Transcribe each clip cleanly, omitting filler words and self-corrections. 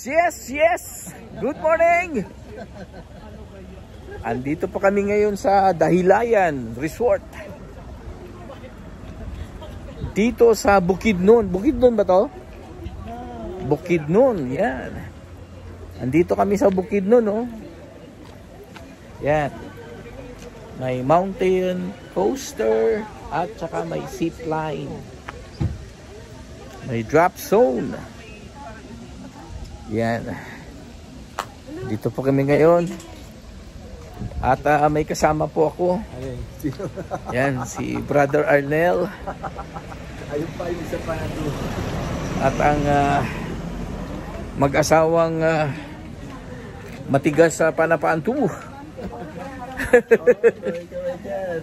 Yes! Good morning! Andito po kami ngayon sa Dahilayan Resort. Dito sa Bukidnon. Bukidnon ba to? Bukidnon, yan. Andito kami sa Bukidnon, oh. Yan. May mountain coaster at saka may zip line. May drop zone. Yan. Dito po kami ngayon. At may kasama po ako. Yan, si Brother Arnel. Ayun pa yung isa pa na to. At ang mag-asawang matigas sa panapantu.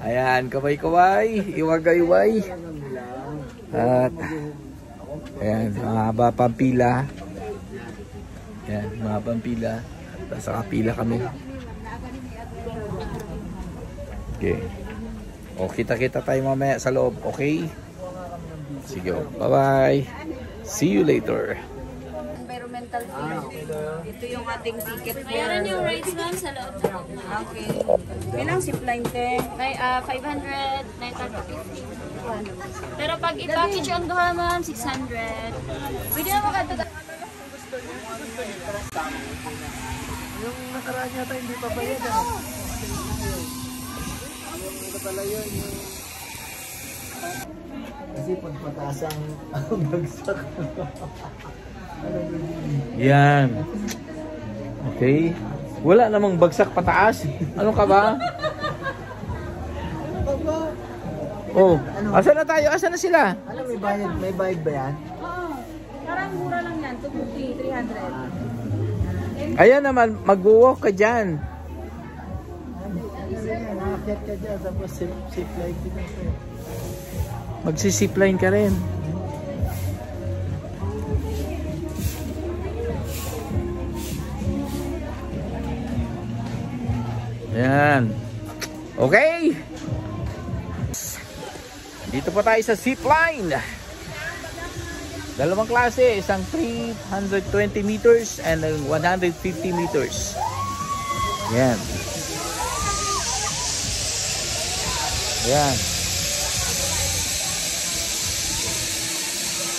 Ayan, kaway-kaway, iwagay-way. At ayan, mahaba pang pila. Ayan, mahaba pang pila. Tapos nakapila kami. Okay. O, kita-kita tayo mamaya sa loob, okay? Sige, bye-bye. See you later. Environmental fee. Ito yung ating ticket. Mayroon yung rides doon sa loob. Okay. Bilang zipline te? May 500, 950. Pero pag i-package on Duhaman, 600. Pwede na makatata. Yung nakaraan yata hindi pa bayad. Ito pala yun. Kasi pagpataas ang bagsak. Yan. Okay. Wala namang bagsak pataas. Ano ka ba? Oh, asan na tayo? Asan na sila? Ano may bayad ba yan? Parang mura lang yan. 250, 300. Ayan naman, mag-walk ka dyan. Nakakit ka dyan. Tapos safe life din ako. Magsisipline ka rin. Yan. Okay. Dito pa tayo sa zipline. Dalawang klase, isang 320 meters and 150 meters. Yan. Yan.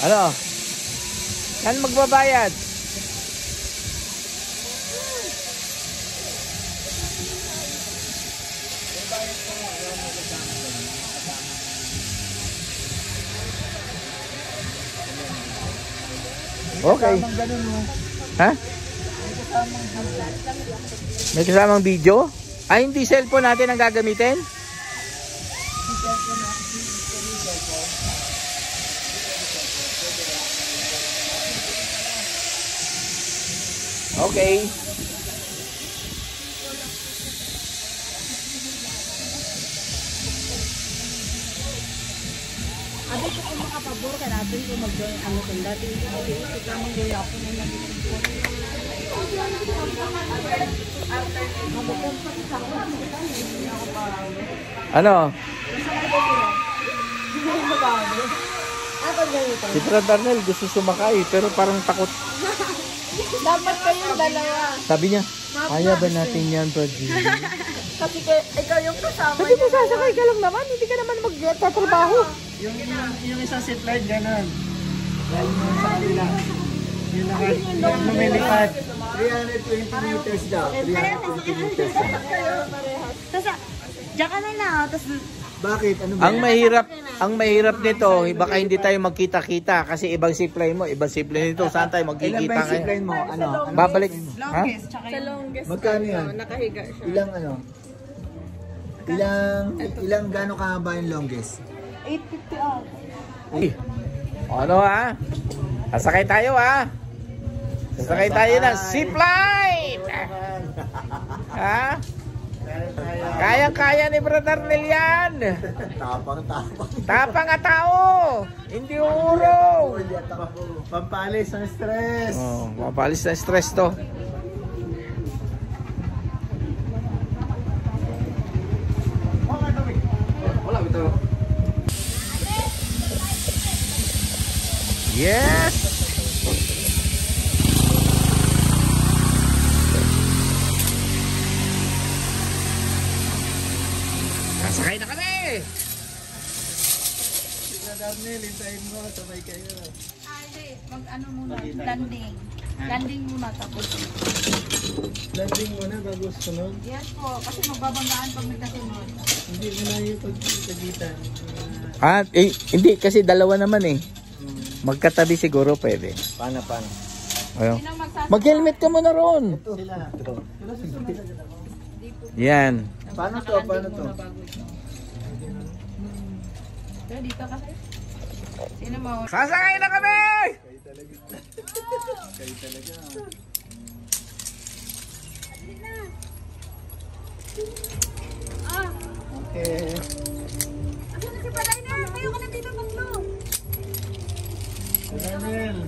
Ano? Saan magbabayad? Okay. Ha? May kasamang video? Ay, hindi cellphone natin ang gagamitin? Okay. Abi ko kung makapabor ka natin kung mag-join ano kung dati kita mong gaya ako na Ano? Si Brad Arnel gusto sumakay pero parang takot. Dapat kayong dalawa. Sabi niya, kaya ba natin yan, Brady? Kasi ikaw yung kasama. Hindi mo sasakay ka lang naman, hindi ka naman magtatrabaho. Yung isang seat light gano'n. Dahil mo sa kanila. Yung lumilipad. 320 meters daw. 320 meters daw. Tapos, diyan ka na lang. Tapos, Bakit? Ano ba? Ang mahirap nito, baka hindi tayo magkita-kita kasi ibang zipline mo, ibang zipline nito. Saan tayo Ilan magkikita ba yung seat ngayon? line mo? Ano? Babalik. Ha? sa longest. Magkano yan? Nakahiga siya. Ilang ano? Ilang gano'ng kahaba yung longest? 850 off. Ay, ano ha? Sasakay tayo ha? Sasakay tayo ng zipline! Ha? Kayang-kaya ni Brother Arnel yan! Tapang. Tapang nga tao! Hindi uro! Pampalis ng stress. Oh, mapalis na stress to. Yes! Sila Darnel, hintayin mo, sabay kayo. Hindi, mag-ano muna, landing. Landing muna tapos. Landing muna bago sunod. Yes po, kasi magbabanggaan pag may kasunod. Hindi mo na yung pagkagitan. Hindi kasi dalawa naman eh. Magkatabi siguro pwede. Paano? Ayun. Sino magsasabi? Mag-helmet ka muna ron. Sila. Yan. Paano to? Pero dito kasi. Sino mo? Sasakay na kami! Kayo talaga. Okay. Asan na si Palay na? Kayo ka na dito, Paglo. Darnel.